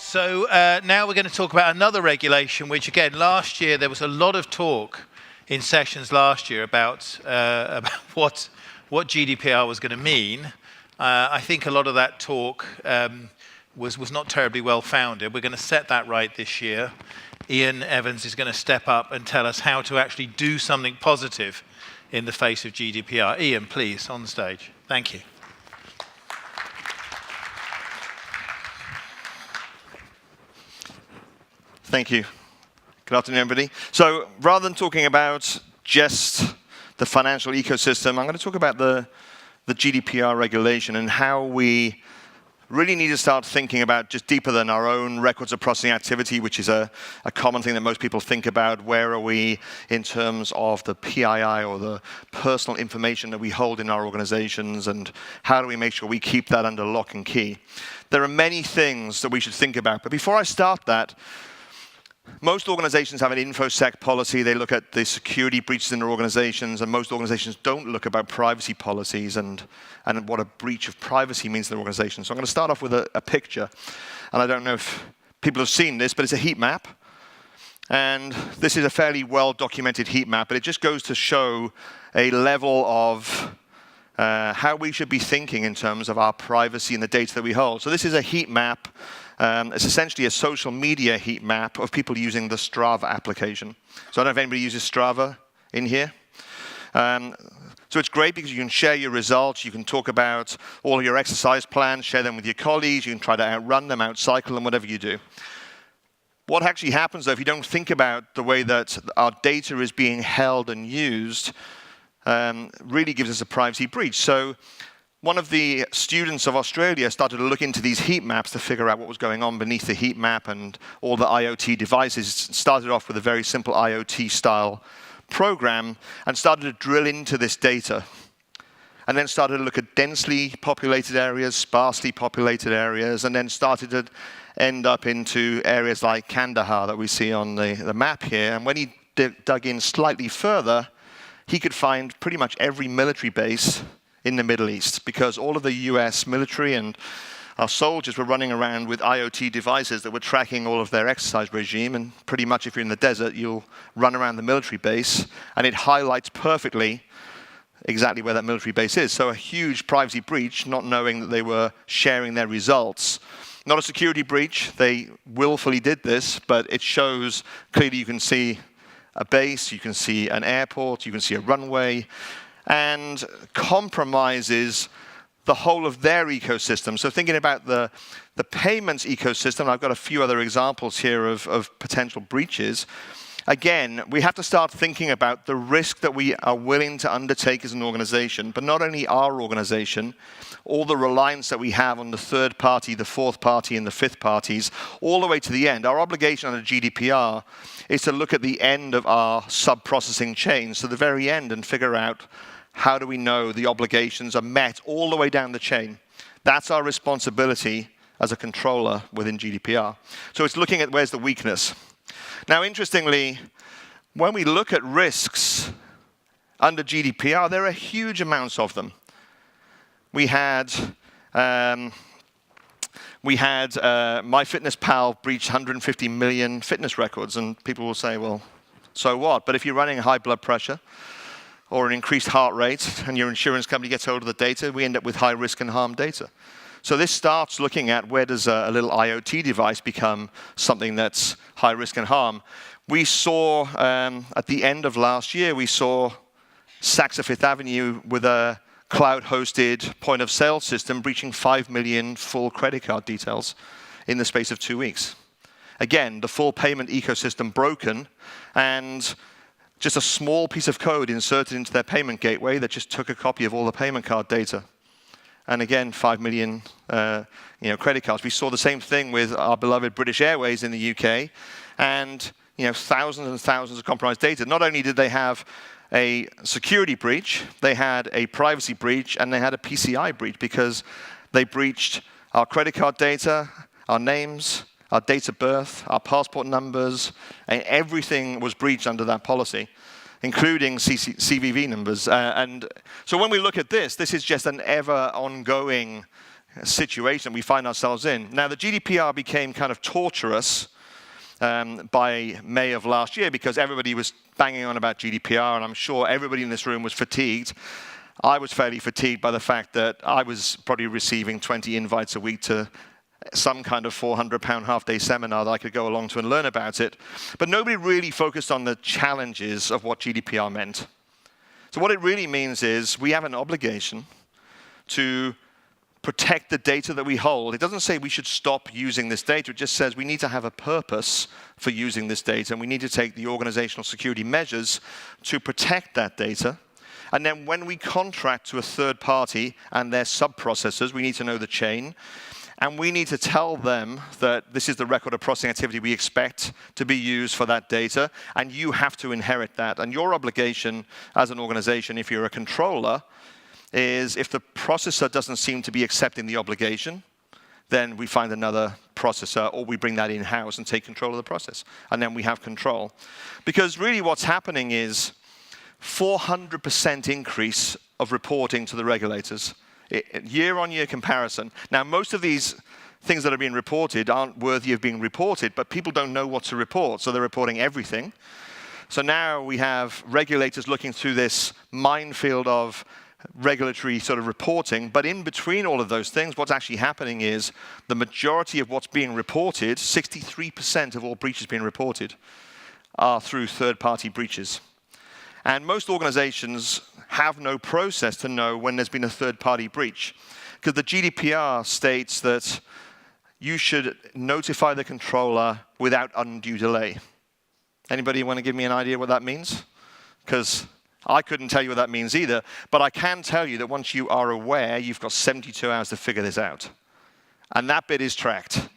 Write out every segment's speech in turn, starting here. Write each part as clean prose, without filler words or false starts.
So now we're going to talk about another regulation, which again, last year there was a lot of talk in sessions last year about what GDPR was going to mean. I think a lot of that talk was not terribly well founded. We're going to set that right this year. Ian Evans is going to step up and tell us how to actually do something positive in the face of GDPR. Ian, please, on the stage. Thank you. Thank you. Good afternoon, everybody. So rather than talking about just the financial ecosystem, I'm going to talk about the GDPR regulation and how we really need to start thinking about just deeper than our own records of processing activity, which is a common thing that most people think about. Where are we in terms of the PII or the personal information that we hold in our organizations, and how do we make sure we keep that under lock and key? There are many things that we should think about, but before I start that, most organizations have an InfoSec policy. They look at the security breaches in their organizations, and most organizations don't look about privacy policies and what a breach of privacy means in their organization. So I'm going to start off with a picture. And I don't know if people have seen this, but it's a heat map. And this is a fairly well-documented heat map, but it just goes to show a level of how we should be thinking in terms of our privacy and the data that we hold. So this is a heat map. It's essentially a social media heat map of people using the Strava application. So I don't know if anybody uses Strava in here. So it's great because you can share your results. You can talk about all your exercise plans, share them with your colleagues. You can try to outrun them, outcycle them, whatever you do. What actually happens, though, if you don't think about the way that our data is being held and used, really gives us a privacy breach. So one of the students of Australia started to look into these heat maps to figure out what was going on beneath the heat map and all the IoT devices. Started off with a very simple IoT-style program and started to drill into this data. And then started to look at densely populated areas, sparsely populated areas, and then started to end up into areas like Kandahar that we see on the map here. And when he dug in slightly further, he could find pretty much every military base in the Middle East, because all of the US military and our soldiers were running around with IoT devices that were tracking all of their exercise regime, and pretty much if you're in the desert, you'll run around the military base, and it highlights perfectly exactly where that military base is. So a huge privacy breach, not knowing that they were sharing their results. Not a security breach, they willfully did this, but it shows clearly you can see a base, you can see an airport, you can see a runway, and compromises the whole of their ecosystem. So thinking about the payments ecosystem, I've got a few other examples here of potential breaches. Again, we have to start thinking about the risk that we are willing to undertake as an organization, but not only our organization, all the reliance that we have on the third party, the fourth party, and the fifth parties, all the way to the end. Our obligation under GDPR is to look at the end of our sub-processing chain, so the very end, and figure out how do we know the obligations are met all the way down the chain. That's our responsibility as a controller within GDPR. So it's looking at where's the weakness. Now, interestingly, when we look at risks under GDPR, there are huge amounts of them. We had MyFitnessPal breach 150 million fitness records, and people will say, well, so what? But if you're running high blood pressure or an increased heart rate and your insurance company gets hold of the data, we end up with high risk and harm data. So this starts looking at where does a little IoT device become something that's high risk and harm. We saw, at the end of last year, we saw Saks Fifth Avenue with a cloud-hosted point-of-sale system breaching 5 million full credit card details in the space of 2 weeks. Again, the full payment ecosystem broken, and just a small piece of code inserted into their payment gateway that just took a copy of all the payment card data. And again, 5 million credit cards. We saw the same thing with our beloved British Airways in the UK, and thousands and thousands of compromised data. Not only did they have a security breach, they had a privacy breach, and they had a PCI breach, because they breached our credit card data, our names, our date of birth, our passport numbers, and everything was breached under that policy, including CVV numbers. And so when we look at this, this is just an ever ongoing situation we find ourselves in. Now, the GDPR became kind of torturous by May of last year because everybody was banging on about GDPR, and I'm sure everybody in this room was fatigued. I was fairly fatigued by the fact that I was probably receiving 20 invites a week to some kind of £400 half-day seminar that I could go along to and learn about it. But nobody really focused on the challenges of what GDPR meant. So what it really means is we have an obligation to protect the data that we hold. It doesn't say we should stop using this data. It just says we need to have a purpose for using this data, and we need to take the organizational security measures to protect that data. And then when we contract to a third party and their sub-processors, we need to know the chain. And we need to tell them that this is the record of processing activity we expect to be used for that data, and you have to inherit that. And your obligation as an organization, if you're a controller, is if the processor doesn't seem to be accepting the obligation, then we find another processor, or we bring that in-house and take control of the process. And then we have control. Because really what's happening is 400% increase of reporting to the regulators. Year-on-year comparison. Now, most of these things that are being reported aren't worthy of being reported, but people don't know what to report, so they're reporting everything. So now we have regulators looking through this minefield of regulatory sort of reporting, but in between all of those things, what's actually happening is the majority of what's being reported, 63% of all breaches being reported, are through third-party breaches. And most organizations have no process to know when there's been a third-party breach. Because the GDPR states that you should notify the controller without undue delay. Anybody want to give me an idea what that means? Because I couldn't tell you what that means either, but I can tell you that once you are aware, you've got 72 hours to figure this out. And that bit is tracked.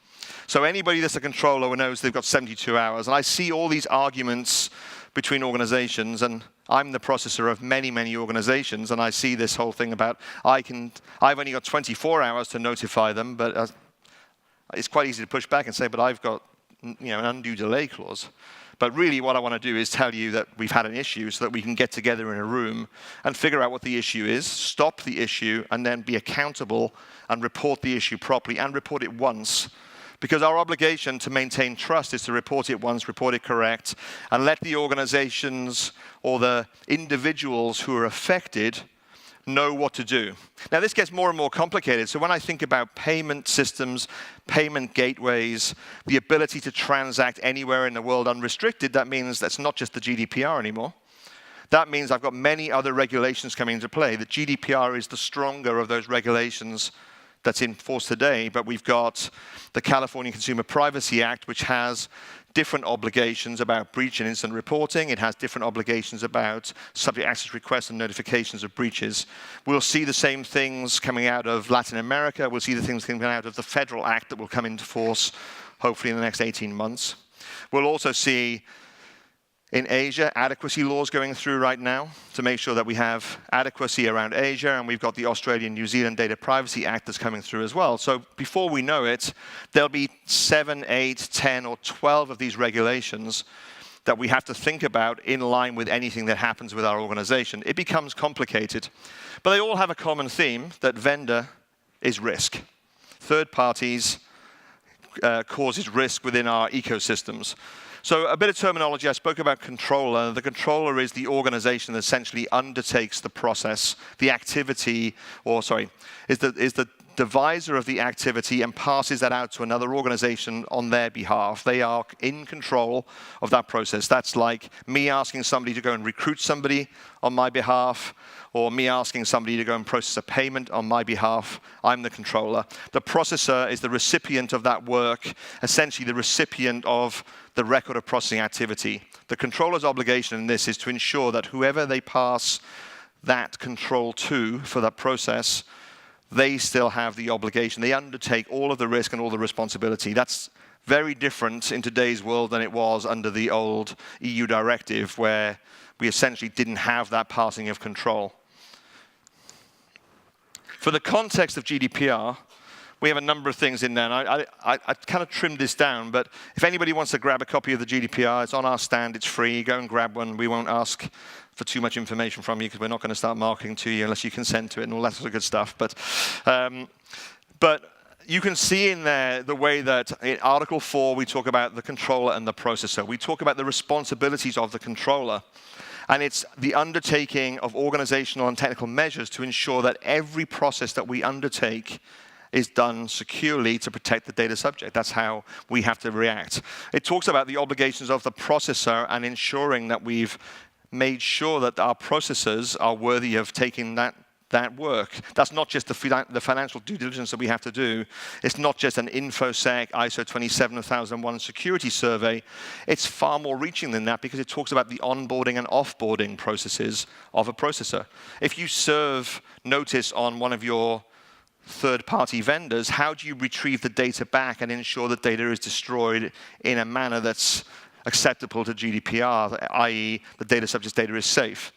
So anybody that's a controller knows they've got 72 hours. And I see all these arguments between organizations, and I'm the processor of many, many organizations, and I see this whole thing about I've only got 24 hours to notify them, but it's quite easy to push back and say, but I've got an undue delay clause. But really what I want to do is tell you that we've had an issue so that we can get together in a room and figure out what the issue is, stop the issue, and then be accountable and report the issue properly and report it once. Because our obligation to maintain trust is to report it once, report it correct, and let the organizations or the individuals who are affected know what to do. Now, this gets more and more complicated. So when I think about payment systems, payment gateways, the ability to transact anywhere in the world unrestricted, that means that's not just the GDPR anymore. That means I've got many other regulations coming into play. The GDPR is the stronger of those regulations that's in force today, but we've got the California Consumer Privacy Act, which has different obligations about breach and incident reporting. It has different obligations about subject access requests and notifications of breaches. We'll see the same things coming out of Latin America. We'll see the things coming out of the federal act that will come into force, hopefully in the next 18 months. We'll also see in Asia, adequacy laws going through right now to make sure that we have adequacy around Asia, and we've got the Australian-New Zealand Data Privacy Act that's coming through as well. So before we know it, there'll be 7, 8, 10, or 12 of these regulations that we have to think about in line with anything that happens with our organization. It becomes complicated. But they all have a common theme, that vendor is risk. Third parties causes risk within our ecosystems. So a bit of terminology, I spoke about controller. The controller is the organization that essentially undertakes the process, the activity, is the deviser of the activity and passes that out to another organization on their behalf. They are in control of that process. That's like me asking somebody to go and recruit somebody on my behalf, or me asking somebody to go and process a payment on my behalf. I'm the controller. The processor is the recipient of that work, essentially the recipient of the record of processing activity. The controller's obligation in this is to ensure that whoever they pass that control to for that process, they still have the obligation. They undertake all of the risk and all the responsibility. That's very different in today's world than it was under the old EU directive, where we essentially didn't have that passing of control. For the context of GDPR, we have a number of things in there, and I kind of trimmed this down, but if anybody wants to grab a copy of the GDPR, it's on our stand, it's free, go and grab one. We won't ask for too much information from you because we're not going to start marketing to you unless you consent to it and all that sort of good stuff. But But you can see in there the way that in Article 4, we talk about the controller and the processor. We talk about the responsibilities of the controller. And it's the undertaking of organizational and technical measures to ensure that every process that we undertake is done securely to protect the data subject. That's how we have to react. It talks about the obligations of the processor and ensuring that we've made sure that our processors are worthy of taking that work. That's not just the financial due diligence that we have to do. It's not just an InfoSec ISO 27001 security survey. It's far more reaching than that because it talks about the onboarding and offboarding processes of a processor. If you serve notice on one of your third-party vendors, how do you retrieve the data back and ensure that data is destroyed in a manner that's acceptable to GDPR, i.e. the data subject's data is safe?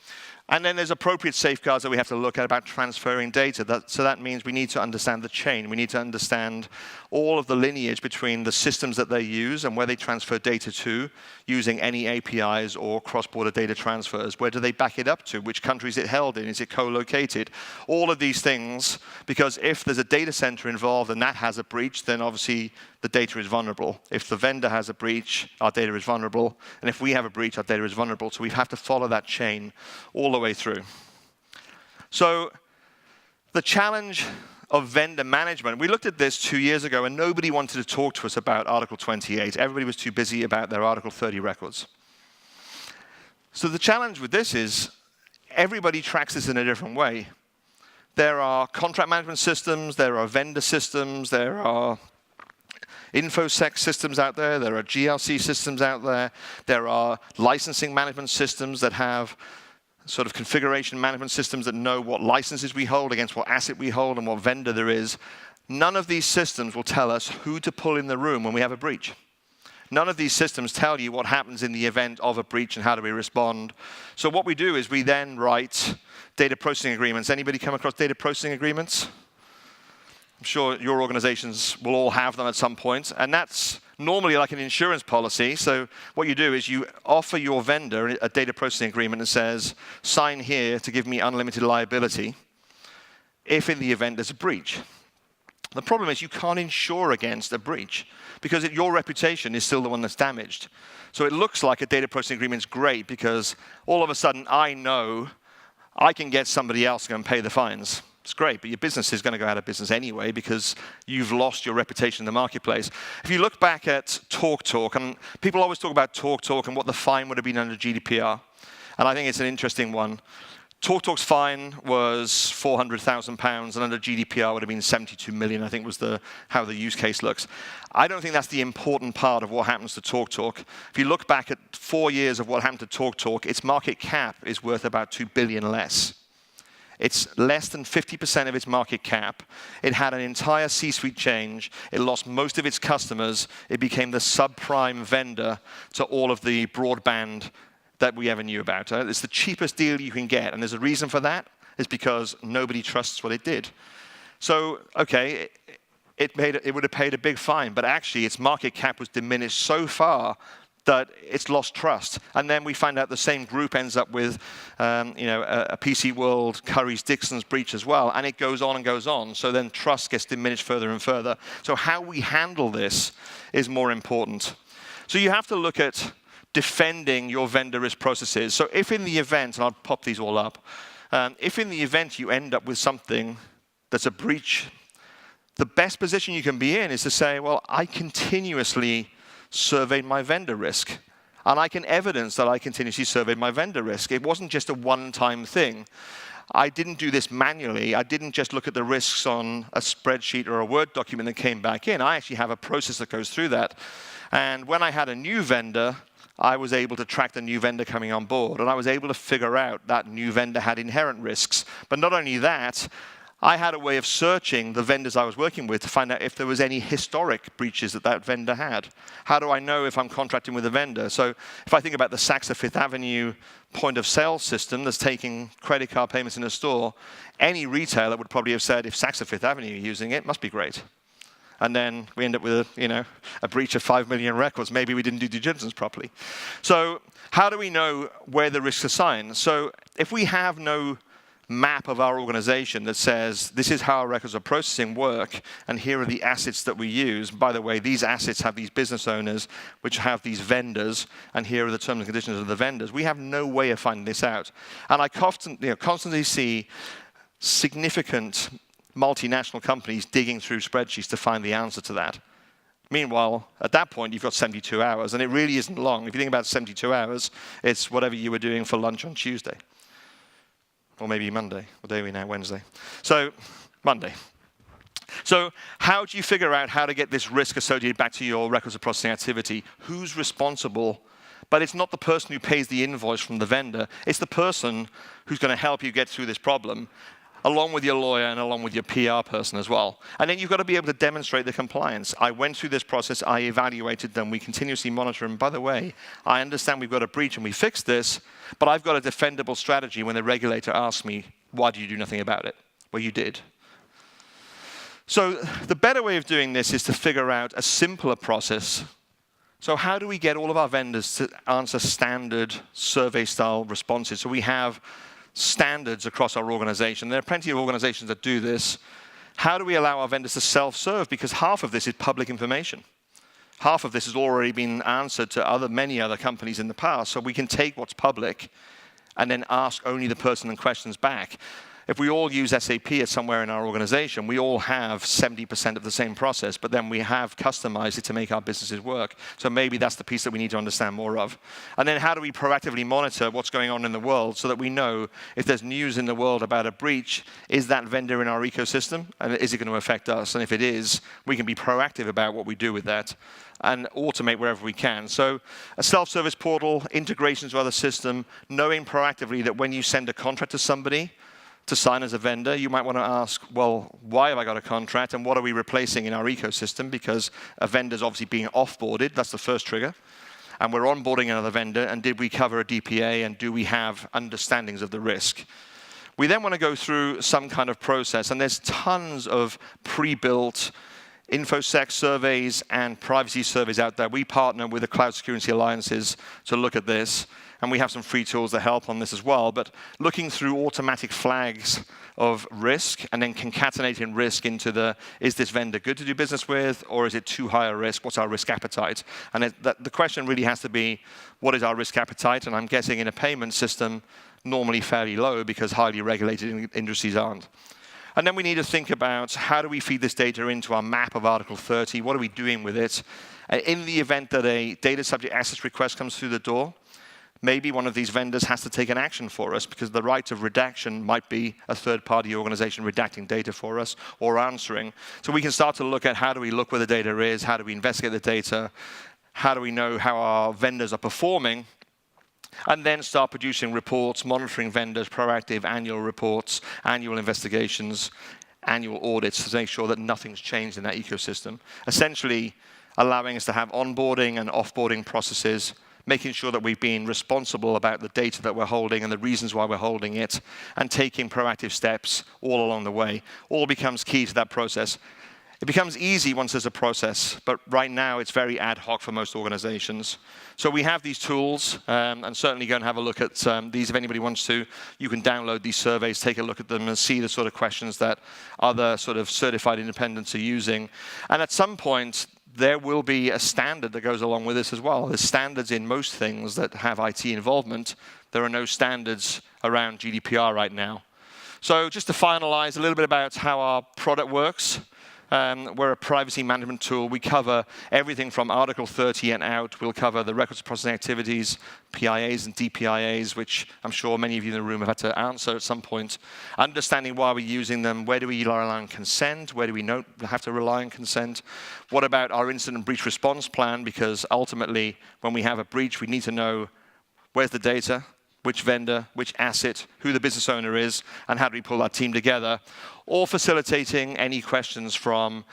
And then there's appropriate safeguards that we have to look at about transferring data. So that means we need to understand the chain. We need to understand all of the lineage between the systems that they use and where they transfer data to, using any APIs or cross-border data transfers. Where do they back it up to? Which country is it held in? Is it co-located? All of these things, because if there's a data center involved and that has a breach, then obviously the data is vulnerable. If the vendor has a breach, our data is vulnerable. And if we have a breach, our data is vulnerable. So we have to follow that chain all the way through. So the challenge of vendor management, we looked at this 2 years ago and nobody wanted to talk to us about Article 28. Everybody was too busy about their Article 30 records. So the challenge with this is everybody tracks this in a different way. There are contract management systems, there are vendor systems, there are InfoSec systems out there, there are GRC systems out there, there are licensing management systems that have sort of configuration management systems that know what licenses we hold against what asset we hold and what vendor there is. None of these systems will tell us who to pull in the room when we have a breach. None of these systems tell you what happens in the event of a breach and how do we respond. So what we do is we then write data processing agreements. Anybody come across data processing agreements? I'm sure your organizations will all have them at some point, and that's normally like an insurance policy. So what you do is you offer your vendor a data processing agreement that says, sign here to give me unlimited liability if in the event there's a breach. The problem is you can't insure against a breach because your reputation is still the one that's damaged. So it looks like a data processing agreement is great because all of a sudden I know I can get somebody else to go and pay the fines. It's great, but your business is going to go out of business anyway because you've lost your reputation in the marketplace. If you look back at TalkTalk, and people always talk about TalkTalk and what the fine would have been under GDPR, and I think it's an interesting one. TalkTalk's fine was £400,000, and under GDPR would have been 72 million, I think was how the use case looks. I don't think that's the important part of what happens to TalkTalk. If you look back at 4 years of what happened to TalkTalk, its market cap is worth about 2 billion less. It's less than 50% of its market cap. It had an entire C-suite change. It lost most of its customers. It became the subprime vendor to all of the broadband that we ever knew about. It's the cheapest deal you can get, and there's a reason for that. It's because nobody trusts what it did. So, okay, it would have paid a big fine, but actually its market cap was diminished so far that it's lost trust. And then we find out the same group ends up with a PC World, Currys, Dixon's breach as well, and it goes on and goes on. So then trust gets diminished further and further. So how we handle this is more important. So you have to look at defending your vendor risk processes. So if in the event, and I'll pop these all up, if in the event you end up with something that's a breach, the best position you can be in is to say, well, I continuously surveyed my vendor risk. And I can evidence that I continuously surveyed my vendor risk. It wasn't just a one-time thing. I didn't do this manually. I didn't just look at the risks on a spreadsheet or a Word document that came back in. I actually have a process that goes through that. And when I had a new vendor, I was able to track the new vendor coming on board. And I was able to figure out that new vendor had inherent risks. But not only that, I had a way of searching the vendors I was working with to find out if there was any historic breaches that vendor had. How do I know if I'm contracting with a vendor? So if I think about the Saks Fifth Avenue point of sale system that's taking credit card payments in a store, any retailer would probably have said, if Saks Fifth Avenue are using it, must be great. And then we end up with a breach of 5 million records. Maybe we didn't do due diligence properly. So how do we know where the risks are assigned? So if we have no map of our organization that says, this is how our records of processing work, and here are the assets that we use. By the way, these assets have these business owners, which have these vendors, and here are the terms and conditions of the vendors. We have no way of finding this out. And I constantly see significant multinational companies digging through spreadsheets to find the answer to that. Meanwhile, at that point, you've got 72 hours, and it really isn't long. If you think about 72 hours, it's whatever you were doing for lunch on Tuesday. Or maybe Monday. What day are we now? Wednesday. So, Monday. So, how do you figure out how to get this risk associated back to your records of processing activity? Who's responsible? But it's not the person who pays the invoice from the vendor. It's the person who's going to help you get through this problem, along with your lawyer and along with your PR person as well. And then you've got to be able to demonstrate the compliance. I went through this process, I evaluated them, we continuously monitor them. By the way, I understand we've got a breach and we fixed this, but I've got a defendable strategy when the regulator asks me, why do you do nothing about it? Well, you did. So the better way of doing this is to figure out a simpler process. So how do we get all of our vendors to answer standard survey-style responses? So we have standards across our organization. There are plenty of organizations that do this. How do we allow our vendors to self-serve? Because half of this is public information. Half of this has already been answered to many other companies in the past. So we can take what's public and then ask only the pertinent questions back. If we all use SAP at somewhere in our organization, we all have 70% of the same process, but then we have customized it to make our businesses work. So maybe that's the piece that we need to understand more of. And then how do we proactively monitor what's going on in the world so that we know if there's news in the world about a breach, is that vendor in our ecosystem? And is it going to affect us? And if it is, we can be proactive about what we do with that and automate wherever we can. So a self-service portal, integrations with other system, knowing proactively that when you send a contract to somebody, to sign as a vendor, you might want to ask, well, why have I got a contract and what are we replacing in our ecosystem? Because a vendor's obviously being offboarded, that's the first trigger. And we're onboarding another vendor, and did we cover a DPA, and do we have understandings of the risk? We then want to go through some kind of process, and there's tons of pre-built InfoSec surveys and privacy surveys out there. We partner with the Cloud Security Alliances to look at this. And we have some free tools that help on this as well. But looking through automatic flags of risk and then concatenating risk into is this vendor good to do business with, or is it too high a risk? What's our risk appetite? And the question really has to be, what is our risk appetite? And I'm guessing in a payment system, normally fairly low because highly regulated industries aren't. And then we need to think about how do we feed this data into our map of Article 30? What are we doing with it? In the event that a data subject access request comes through the door, maybe one of these vendors has to take an action for us because the right of redaction might be a third-party organization redacting data for us or answering. So we can start to look at how do we look where the data is, how do we investigate the data, how do we know how our vendors are performing, and then start producing reports, monitoring vendors, proactive annual reports, annual investigations, annual audits to make sure that nothing's changed in that ecosystem. Essentially, allowing us to have onboarding and offboarding processes, making sure that we've been responsible about the data that we're holding and the reasons why we're holding it, and taking proactive steps all along the way. All becomes key to that process. It becomes easy once there's a process, but right now it's very ad hoc for most organizations. So we have these tools, and certainly go and have a look at these if anybody wants to. You can download these surveys, take a look at them, and see the sort of questions that other sort of certified independents are using. And at some point, there will be a standard that goes along with this as well. There's standards in most things that have IT involvement. There are no standards around GDPR right now. So just to finalize a little bit about how our product works. We're a privacy management tool. We cover everything from Article 30 and out. We'll cover the records processing activities, PIAs and DPIAs, which I'm sure many of you in the room have had to answer at some point. Understanding why we're using them, where do we rely on consent, where do we not have to rely on consent? What about our incident breach response plan? Because ultimately, when we have a breach, we need to know where's the data, which vendor, which asset, who the business owner is, and how do we pull that team together, or facilitating any questions from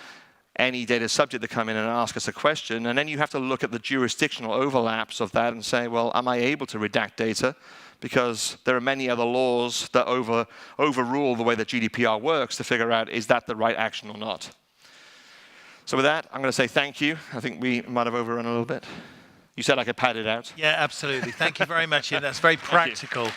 any data subject that come in and ask us a question. And then you have to look at the jurisdictional overlaps of that and say, well, am I able to redact data? Because there are many other laws that overrule the way that GDPR works to figure out, is that the right action or not? So with that, I'm going to say thank you. I think we might have overrun a little bit. You said I could pad it out. Yeah, absolutely. Thank you very much, Ian. That's very practical.